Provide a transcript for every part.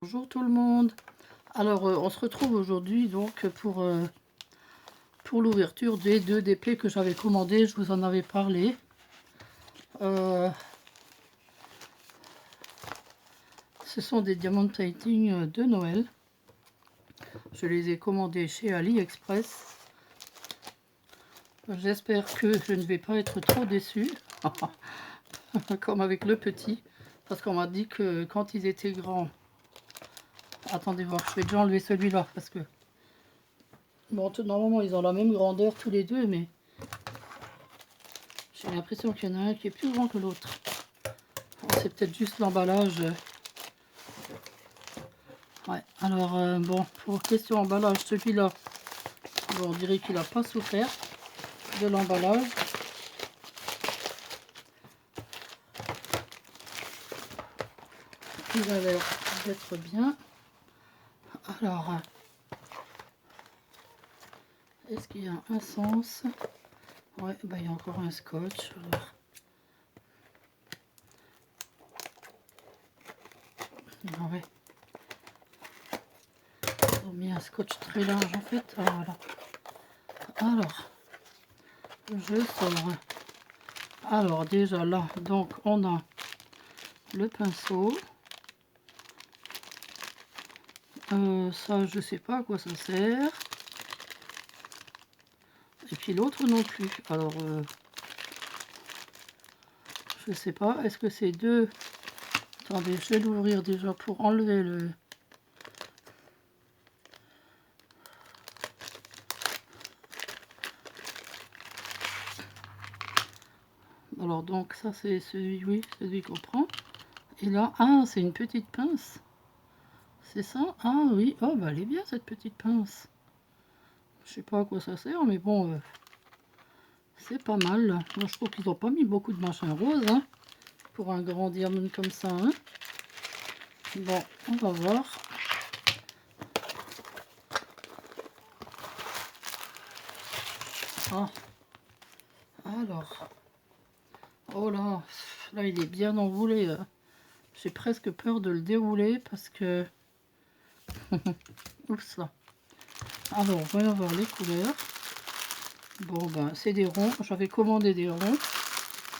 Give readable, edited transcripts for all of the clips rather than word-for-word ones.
Bonjour tout le monde. Alors on se retrouve aujourd'hui donc pour l'ouverture des 2 DP que j'avais commandé, je vous en avais parlé. Ce sont des diamond painting de Noël. Je les ai commandés chez AliExpress. J'espère que je ne vais pas être trop déçue, comme avec le petit, parce qu'on m'a dit que quand ils étaient grands... Attendez voir, je vais déjà enlever celui-là parce que... Bon, normalement ils ont la même grandeur tous les deux, mais j'ai l'impression qu'il y en a un qui est plus grand que l'autre. C'est peut-être juste l'emballage. Ouais, alors bon, pour question emballage, celui-là, bon, on dirait qu'il n'a pas souffert de l'emballage. Il a l'air d'être bien. Alors, est-ce qu'il y a un sens? Ouais, bah, il y a encore un scotch. Alors. Ouais. Ils ont mis un scotch très large en fait. Voilà. Alors, je sors. Alors déjà là, donc on a le pinceau. Ça, je sais pas à quoi ça sert. Et puis l'autre non plus. Alors, je sais pas. Est-ce que c'est deux... Attendez, je vais l'ouvrir déjà pour enlever le... Alors donc ça c'est celui, oui, celui qu'on prend. Et là, ah, c'est une petite pince. C'est ça? Ah oui, oh bah elle est bien cette petite pince. Je sais pas à quoi ça sert, mais bon, c'est pas mal. Moi je trouve qu'ils n'ont pas mis beaucoup de machin rose, hein, pour un grand diamant comme ça, hein. Bon, on va voir. Ah, alors, oh là, là il est bien enroulé. J'ai presque peur de le dérouler parce que... Oups là. Alors, voyons voir les couleurs. Bon, ben, c'est des ronds. J'avais commandé des ronds.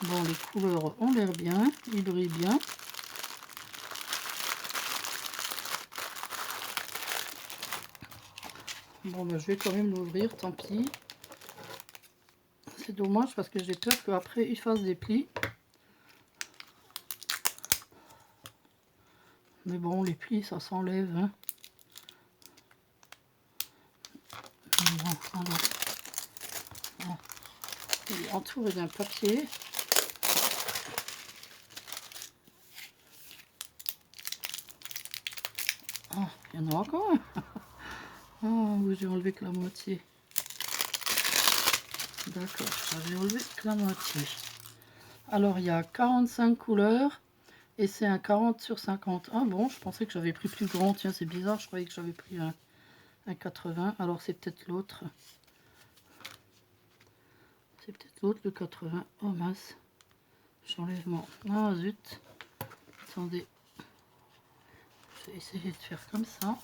Bon, les couleurs ont l'air bien. Ils brillent bien. Bon, ben, je vais quand même l'ouvrir, tant pis. C'est dommage parce que j'ai peur qu'après, il fasse des plis. Mais bon, les plis, ça s'enlève, hein. Bon, alors, voilà. Il est entouré d'un papier. Ah, il y en a encore un. Ah, oui, j'ai enlevé que la moitié. D'accord, j'avais enlevé que la moitié. Alors, il y a 45 couleurs et c'est un 40 sur 50. Ah bon, je pensais que j'avais pris plus grand. Tiens, c'est bizarre, je croyais que j'avais pris un 80. Alors, c'est peut-être l'autre. C'est peut-être l'autre, le 80. Oh mince, j'enlève mon... Ah zut. Attendez. Je vais essayer de faire comme ça.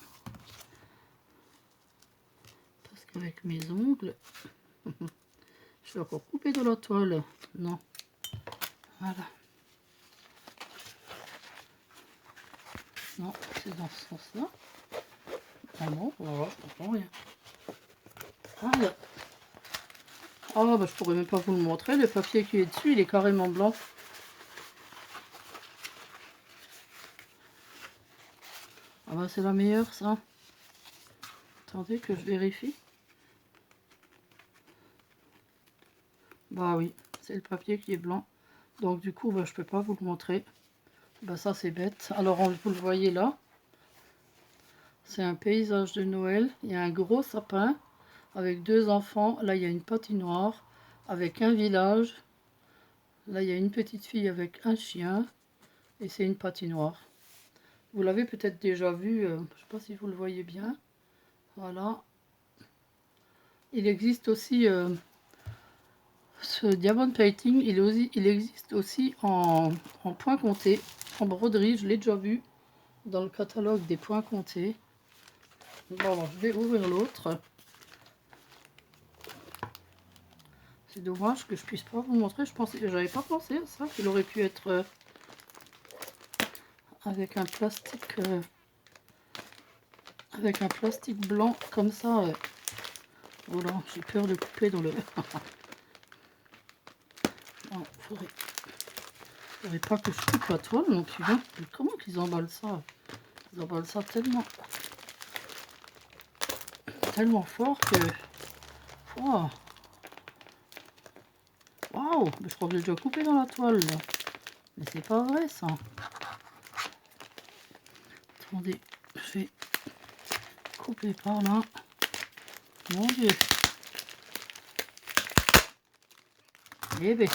Parce qu'avec mes ongles... je vais encore couper de la toile. Non. Voilà. Non, c'est dans ce sens-là. Ah bon, on va voir, je comprends rien. Voilà. Ah bah je pourrais même pas vous le montrer. Le papier qui est dessus, il est carrément blanc. Ah bah c'est la meilleure ça. Attendez que je vérifie. Bah oui, c'est le papier qui est blanc. Donc du coup, bah, je peux pas vous le montrer. Bah ça c'est bête. Alors vous le voyez là. C'est un paysage de Noël. Il y a un gros sapin avec deux enfants. Là il y a une patinoire avec un village. Là il y a une petite fille avec un chien. Et c'est une patinoire. Vous l'avez peut-être déjà vu. Je ne sais pas si vous le voyez bien. Voilà. Il existe aussi... ce diamond painting, il existe aussi en point compté, en broderie, je l'ai déjà vu. dans le catalogue des points comptés. Bon, alors, je vais ouvrir l'autre. C'est dommage que je puisse pas vous montrer. J'avais pas pensé à ça, qu'il aurait pu être avec un plastique blanc comme ça. Voilà, j'ai peur de couper dans le. Non, faudrait pas que je coupe la toile non plus. Hein. Comment qu'ils emballent ça? Ils emballent ça tellement fort que. Waouh! Waouh! Je crois que j'ai déjà coupé dans la toile là. Mais c'est pas vrai ça. Attendez, je vais couper par là. Mon Dieu. Eh ben.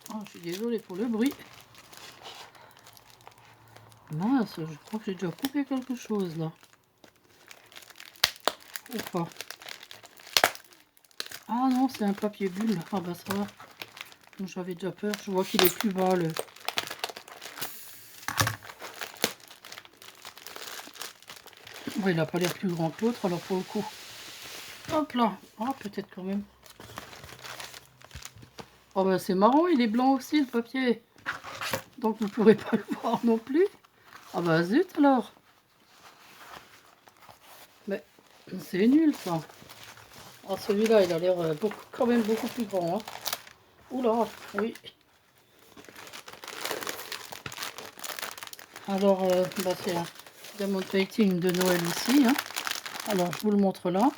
Oh, je suis désolée pour le bruit. Mince, je crois que j'ai déjà coupé quelque chose là. Ou pas. Ah non, c'est un papier bulle. Ah bah ça va. J'avais déjà peur. Je vois qu'il est plus bas le. Bon, il n'a pas l'air plus grand que l'autre alors pour le coup. Hop là. Ah peut-être quand même. Oh bah c'est marrant, il est blanc aussi le papier. Donc vous ne pourrez pas le voir non plus. Ah bah zut alors. Mais c'est nul ça. Ah celui-là il a l'air quand même beaucoup plus grand. Hein. Oula, oui. Alors bah c'est un diamond painting de Noël aussi. Hein. Alors je vous le montre là.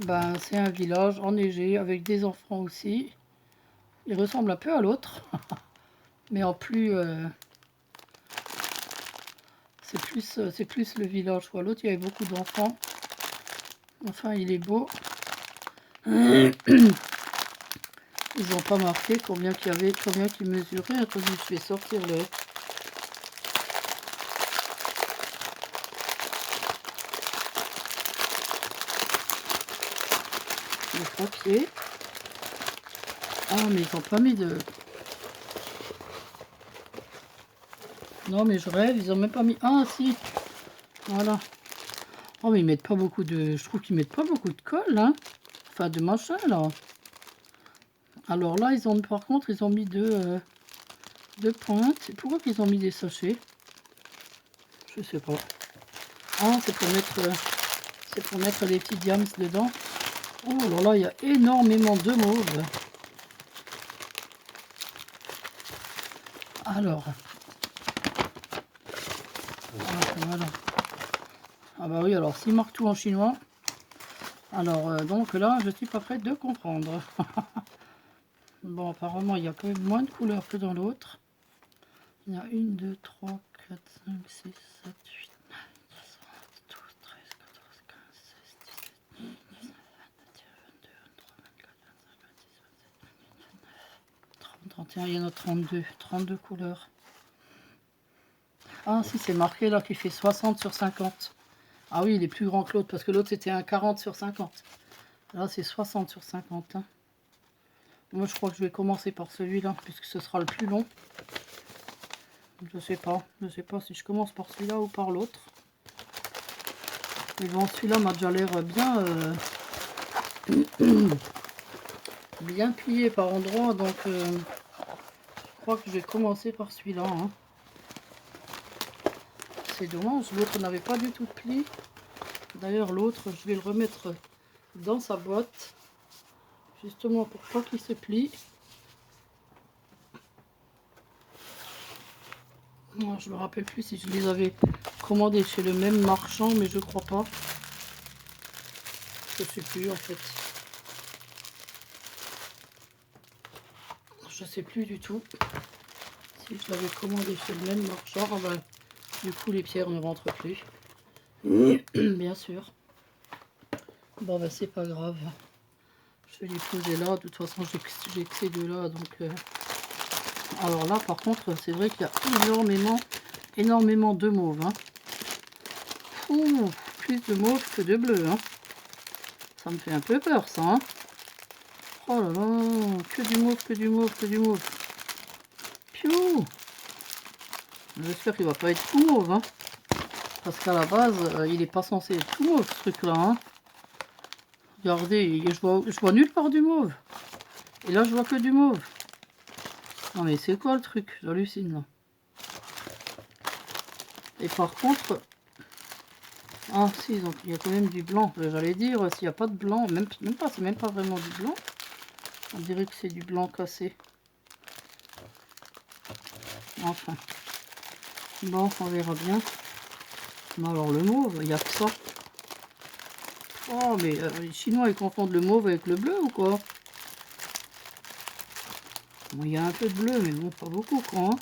Ben, c'est un village enneigé avec des enfants aussi. Il ressemble un peu à l'autre. Mais en plus... c'est plus le village quoi. L'autre, il y avait beaucoup d'enfants. Enfin, il est beau. Ils n'ont pas marqué combien qu'il y avait, combien qu'il mesurait. Attendez, je vais sortir le papier. Ah, mais ils n'ont pas mis de... Non, mais je rêve, ils n'ont même pas mis... Ah, si. Voilà. Oh, mais ils mettent pas beaucoup de... Je trouve qu'ils mettent pas beaucoup de colle, hein. Enfin, de machin, là. Alors là, par contre, ils ont mis deux pointes. Pourquoi qu'ils ont mis des sachets? Je sais pas. Ah, c'est pour mettre des petits diams dedans. Oh là là, il y a énormément de mauve. Alors. Voilà. Ah bah oui, alors s'il marque tout en chinois. Alors, donc là, je suis pas prête de comprendre. Bon, apparemment, il y a quand même moins de couleurs que dans l'autre. Il y a 1, 2, 3, 4, 5, 6, 7, 8, 9, 10, 11, 12, 13, 14, 15, 16, 17, 18, 19, 20, 21, 22, 23, 24, 25, 26, 27, 28, 29, 30, 31, il y en a 32 couleurs. Ah si, c'est marqué là qu'il fait 60 sur 50. Ah oui, il est plus grand que l'autre, parce que l'autre c'était un 40 sur 50. Là, c'est 60 sur 50. Hein. Moi, je crois que je vais commencer par celui-là, puisque ce sera le plus long. Je sais pas si je commence par celui-là ou par l'autre. Mais bon, celui-là m'a déjà l'air bien, bien plié par endroits, donc je crois que je vais commencer par celui-là. Hein. C'est dommage, l'autre n'avait pas du tout de pli. D'ailleurs, l'autre, je vais le remettre dans sa boîte, justement pour pas qu'il se plie. Moi, je me rappelle plus si je les avais commandés chez le même marchand, mais je crois pas. Je sais plus en fait. Je sais plus du tout si je l'avais commandé chez le même marchand. Ah ben, du coup, les pierres ne rentrent plus. Bien sûr. Bon, ben, c'est pas grave. Je vais les poser là. De toute façon, j'ai que ces deux-là. Donc, alors là, par contre, c'est vrai qu'il y a énormément de mauve. Hein. Ouh, plus de mauve que de bleu. Hein. Ça me fait un peu peur, ça. Hein. Oh là là, que du mauve, que du mauve, que du mauve. Piou. J'espère qu'il va pas être tout mauve, hein. Parce qu'à la base, il est pas censé être tout mauve, ce truc-là, hein. Regardez, je vois nulle part du mauve. Et là, je vois que du mauve. Non mais c'est quoi le truc? J'hallucine là. Et par contre... Ah si, donc il y a quand même du blanc. J'allais dire, s'il n'y a pas de blanc, même pas, c'est même pas vraiment du blanc. On dirait que c'est du blanc cassé. Enfin. Bon, on verra bien. Mais alors le mauve, il n'y a que ça. Oh mais les Chinois ils confondent le mauve avec le bleu ou quoi? Bon, il y a un peu de bleu, mais bon, pas beaucoup quoi. Hein.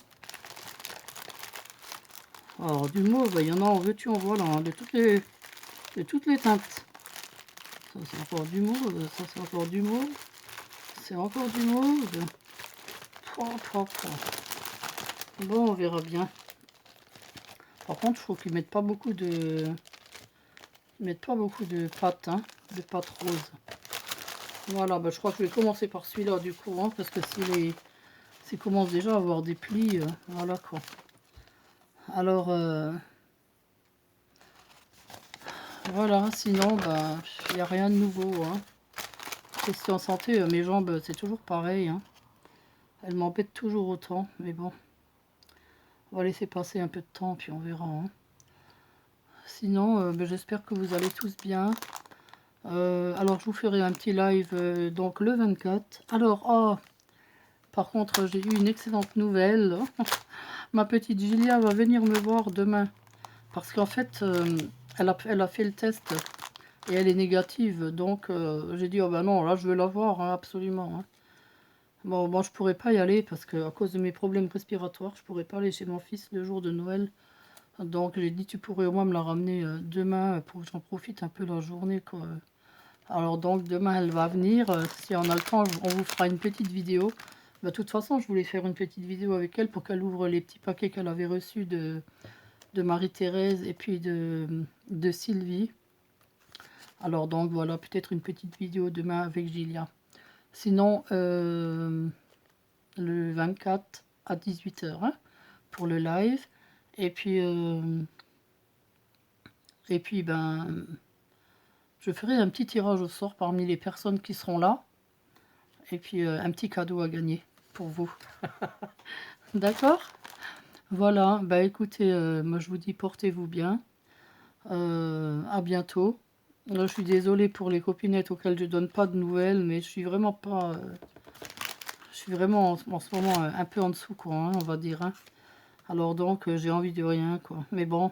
Alors du mauve, il y en a en veux-tu, en voilà, hein, de toutes les teintes. Ça c'est encore du mauve, ça c'est encore du mauve. C'est encore du mauve. Bon, on verra bien. Par contre, il faut qu'ils mettent pas beaucoup de... pâte, hein, de pâte rose. Voilà, bah, je crois que je vais commencer par celui-là du coup, hein, parce que s'il commence déjà à avoir des plis, voilà quoi. Alors, voilà, sinon, bah, il n'y a rien de nouveau. Hein. Question santé, mes jambes, c'est toujours pareil. Hein. Elles m'embêtent toujours autant, mais bon. On va laisser passer un peu de temps, puis on verra. Hein. Sinon, bah, j'espère que vous allez tous bien. Alors, je vous ferai un petit live donc le 24. Alors, oh, par contre, j'ai eu une excellente nouvelle. Ma petite Julia va venir me voir demain. Parce qu'en fait, elle a fait le test et elle est négative. Donc, j'ai dit, oh ben non, là, je veux la voir, hein, absolument. Hein. Bon, je pourrais pas y aller parce que à cause de mes problèmes respiratoires, je pourrais pas aller chez mon fils le jour de Noël. Donc, j'ai dit, tu pourrais au moins me la ramener demain pour que j'en profite un peu la journée, quoi. Alors, donc, demain, elle va venir. Si on a le temps, on vous fera une petite vidéo. Bah, de toute façon, je voulais faire une petite vidéo avec elle pour qu'elle ouvre les petits paquets qu'elle avait reçus de Marie-Thérèse et puis de Sylvie. Alors donc voilà, peut-être une petite vidéo demain avec Gilia. Sinon, le 24 à 18h hein, pour le live. Et puis ben, je ferai un petit tirage au sort parmi les personnes qui seront là. Et puis un petit cadeau à gagner pour vous. D'accord? Voilà, bah écoutez, moi je vous dis portez-vous bien. À bientôt. Là, je suis désolée pour les copinettes auxquelles je donne pas de nouvelles, mais je suis vraiment pas... je suis vraiment en ce moment un peu en dessous, quoi, hein, on va dire. Hein. Alors donc, j'ai envie de rien, quoi. Mais bon,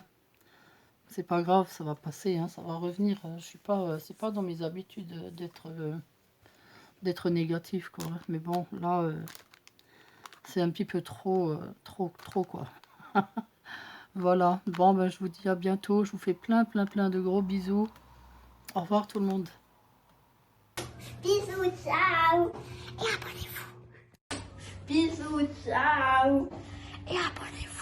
c'est pas grave, ça va passer, hein, ça va revenir. Je suis pas... c'est pas dans mes habitudes d'être négatif, quoi. Mais bon, là, c'est un petit peu trop, quoi. Voilà. Bon, ben, je vous dis à bientôt. Je vous fais plein de gros bisous. Au revoir tout le monde. Bisous, ciao. Et abonnez-vous. Bisous, ciao. Et abonnez-vous.